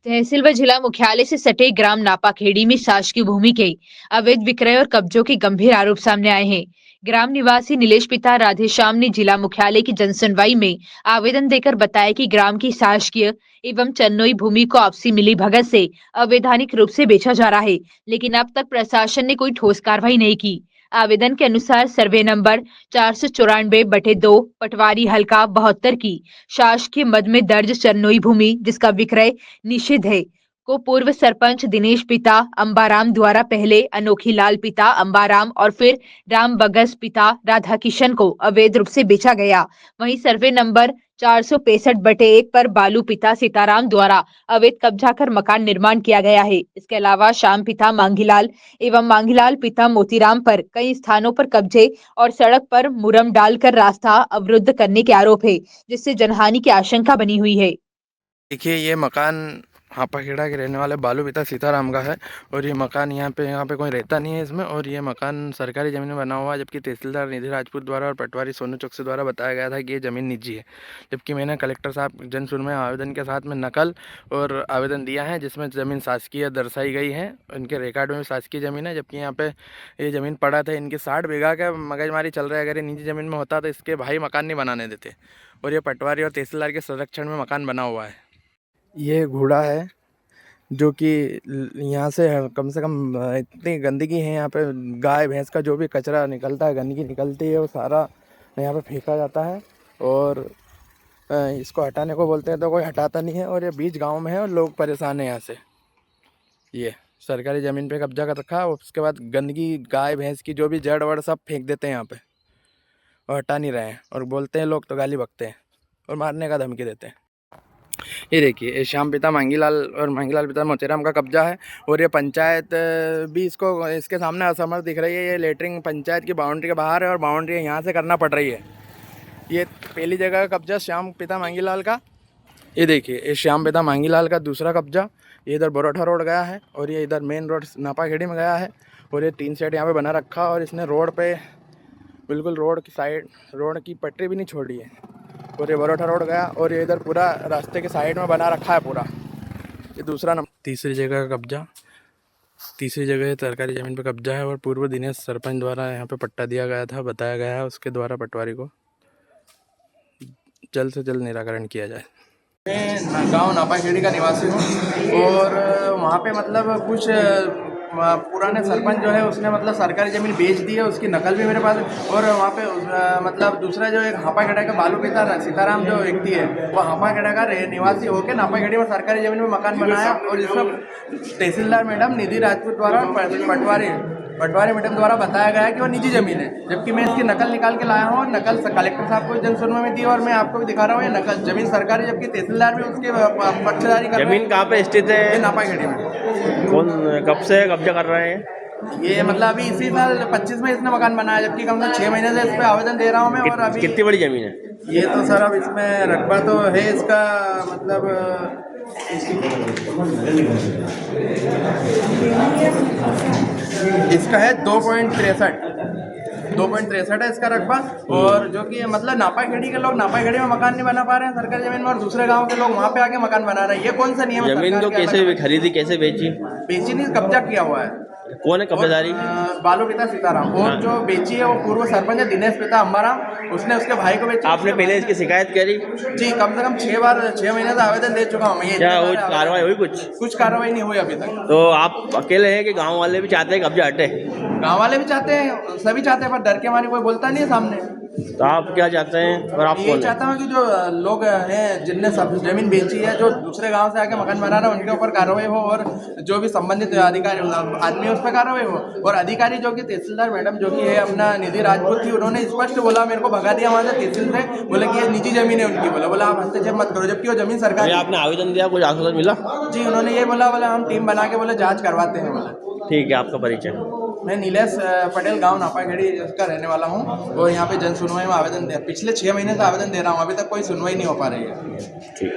तहसील व जिला मुख्यालय से सटे ग्राम नापाखेड़ी में शासकीय भूमि के अवैध विक्रय और कब्जों के गंभीर आरोप सामने आए हैं। ग्राम निवासी नीलेश पिता राधेश्याम ने जिला मुख्यालय की जनसुनवाई में आवेदन देकर बताया कि ग्राम की शासकीय एवं चन्नोई भूमि को आपसी मिली भगत से अवैधानिक रूप से बेचा जा रहा है, लेकिन अब तक प्रशासन ने कोई ठोस कार्रवाई नहीं की। आवेदन के अनुसार सर्वे नंबर 494/2 पटवारी हल्का 72 की शासकीय मद में दर्ज चन्नोई भूमि जिसका विक्रय निषिद्ध है को पूर्व सरपंच दिनेश पिता अंबाराम द्वारा पहले अनोखी लाल पिता अंबाराम और फिर राम बगस पिता राधा किशन को अवैध रूप से बेचा गया। वहीं सर्वे नंबर 465/1 पर बालू पिता सीताराम द्वारा अवैध कब्जा कर मकान निर्माण किया गया है। इसके अलावा श्याम पिता मांगीलाल एवं मांगीलाल पिता मोतीराम पर कई स्थानों पर कब्जे और सड़क पर मुरम डालकर रास्ता अवरुद्ध करने के आरोप है, जिससे जनहानि की आशंका बनी हुई है। देखिए, ये मकान हापाखेड़ा के रहने वाले बालू पिता सीताराम का है और ये मकान यहाँ पे कोई रहता नहीं है इसमें। और ये मकान सरकारी ज़मीन में बना हुआ है, जबकि तहसीलदार निधि राजपूत द्वारा और पटवारी सोनू चौकसी द्वारा बताया गया था कि ये ज़मीन निजी है। जबकि मैंने कलेक्टर साहब जनसुनवाई आवेदन के साथ में नकल और आवेदन दिया है, जिसमें ज़मीन शासकीय दर्शाई गई है। इनके रिकॉर्ड में शासकीय ज़मीन है, जबकि यहाँ पे ये ज़मीन पड़ा था। इनकी 60 बीघा का मगजमारी चल रहा है। अगर ये निजी ज़मीन में होता तो इसके भाई मकान नहीं बनाने देते, और ये पटवारी और तहसीलदार के संरक्षण में मकान बना हुआ है। ये घोड़ा है जो कि यहाँ से कम इतनी गंदगी है यहाँ पे। गाय भैंस का जो भी कचरा निकलता है, गंदगी निकलती है, वो सारा यहाँ पे फेंका जाता है और इसको हटाने को बोलते हैं तो कोई हटाता नहीं है। और ये बीच गांव में है और लोग परेशान हैं यहाँ से। ये सरकारी ज़मीन पे कब्जा कर रखा है। उसके बाद गंदगी गाय भैंस की जो भी जड़ वड़ सब फेंक देते हैं यहाँ पे और हटा नहीं रहे हैं। और बोलते हैं लोग तो गाली बकते हैं और मारने का धमकी देते हैं। ये देखिए, ये श्याम पिता मांगीलाल और मांगीलाल पिता मोतीराम का कब्जा है। और ये पंचायत भी इसको इसके सामने असमर्थ दिख रही है। ये लेटरिंग पंचायत की बाउंड्री के बाहर है और बाउंड्री यहाँ से करना पड़ रही है। ये पहली जगह का कब्जा श्याम पिता मांगीलाल का। ये देखिए, ये श्याम पिता मांगीलाल का दूसरा कब्जा। ये इधर बरोठा रोड गया है और ये इधर मेन रोड नापाखेड़ी में गया है। और ये 3 सेट यहाँ पे बना रखा और इसने रोड पे बिल्कुल रोड की साइड, रोड की पटरी भी नहीं छोड़ी है। और ये बरोठा रोड गया और ये इधर पूरा रास्ते के साइड में बना रखा है पूरा। ये दूसरा नंबर। तीसरी जगह का कब्जा, तीसरी जगह सरकारी ज़मीन पे कब्जा है और पूर्व दिनेश सरपंच द्वारा यहाँ पे पट्टा दिया गया था, बताया गया है उसके द्वारा पटवारी को जल्द से जल्द निराकरण किया जाए। मैं गाँव नापाखेड़ी का निवासी हूँ और वहाँ पे मतलब कुछ पुराने सरपंच जो है उसने मतलब सरकारी ज़मीन बेच दी है। उसकी नकल भी मेरे पास है। और वहाँ पे मतलब दूसरा जो एक हापाखेड़ा का बालू पिता सीताराम जो व्यक्ति है, वो हापाखेड़ा का निवासी होकर नापाखेड़ी में सरकारी ज़मीन में मकान बनाया। और इसमें तहसीलदार मैडम निधि राजपूत द्वारा पटवारी मैडम द्वारा बताया गया है कि वो निजी ज़मीन है। जबकि मैं इसकी नकल निकाल के लाया हूँ और नकल कलेक्टर साहब को जनसुनवाई में दी और मैं आपको भी दिखा रहा हूँ। ये नकल ज़मीन सरकारी, जबकि तहसीलदार भी उसके पक्षधारी कर रहे हैं। ज़मीन कहाँ पे स्थित है? नापाखेड़ी में। कौन कब से कब्जा कर रहे हैं? ये मतलब अभी इसी साल 25 में इसने मकान बनाया, जबकि कम से कम 6 महीने से इस पर आवेदन दे रहा हूँ मैं। और अभी कितनी बड़ी ज़मीन है ये? तो सर अब इसमें रकबा तो है इसका, मतलब इसका है 2.63 है इसका रकबा। और जो कि मतलब नापाखेड़ी के लोग नापाखेड़ी में मकान नहीं बना पा रहे हैं सरकारी ज़मीन में, और दूसरे गांव के लोग वहाँ पे आके मकान बना रहे हैं। ये कौन सा नियम है? ज़मीन को कैसे खरीदी, कैसे बेची? बेची नहीं, कब्जा किया हुआ है। कौन है कब्जादारी? बालू पिता सीताराम। और जो बेची है वो पूर्व सरपंच है दिनेश पिता अंबाराम, उसने उसके भाई को बेची। आपने पहले इसकी शिकायत करी? जी, कम से कम 6 महीने से आवेदन दे चुका हूँ। क्या कार्रवाई हुई? कुछ कार्रवाई नहीं हुई अभी तक। तो आप अकेले हैं कि गांव वाले भी चाहते हैं कब्जा हटे? गाँव वाले भी चाहते हैं, सभी चाहते हैं, पर डर के मारे कोई बोलता नहीं है सामने। तो आप क्या चाहते हैं? और आप ये चाहता हूँ कि जो लोग हैं जिनने सब जमीन बेची है, जो दूसरे गांव से आके मकान बना रहे हैं, उनके ऊपर कार्रवाई हो। और जो भी संबंधित अधिकारी आदमी है उस पर कार्रवाई हो। और अधिकारी जो कि तहसीलदार मैडम जो कि है अपना निधि राजपूत थी, उन्होंने स्पष्ट बोला, मेरे को भगा दिया वहाँ से तहसील से, बोले कि ये निजी जमीन है उनकी। बोला आप हस्तक्षेप मत करो, जबकि वो जमीन सरकारी। आपने आवेदन दिया, कुछ आश्वासन मिला? जी, उन्होंने ये बोला हम टीम बना के जाँच करवाते हैं। बोला ठीक है। आपका परिचय? मैं नीलेश पटेल, गांव नापाखेड़ी का रहने वाला हूं। और यहाँ पे जन सुनवाई में आवेदन पिछले 6 महीने से आवेदन दे रहा हूं, अभी तक कोई सुनवाई नहीं हो पा रही है। ठीक।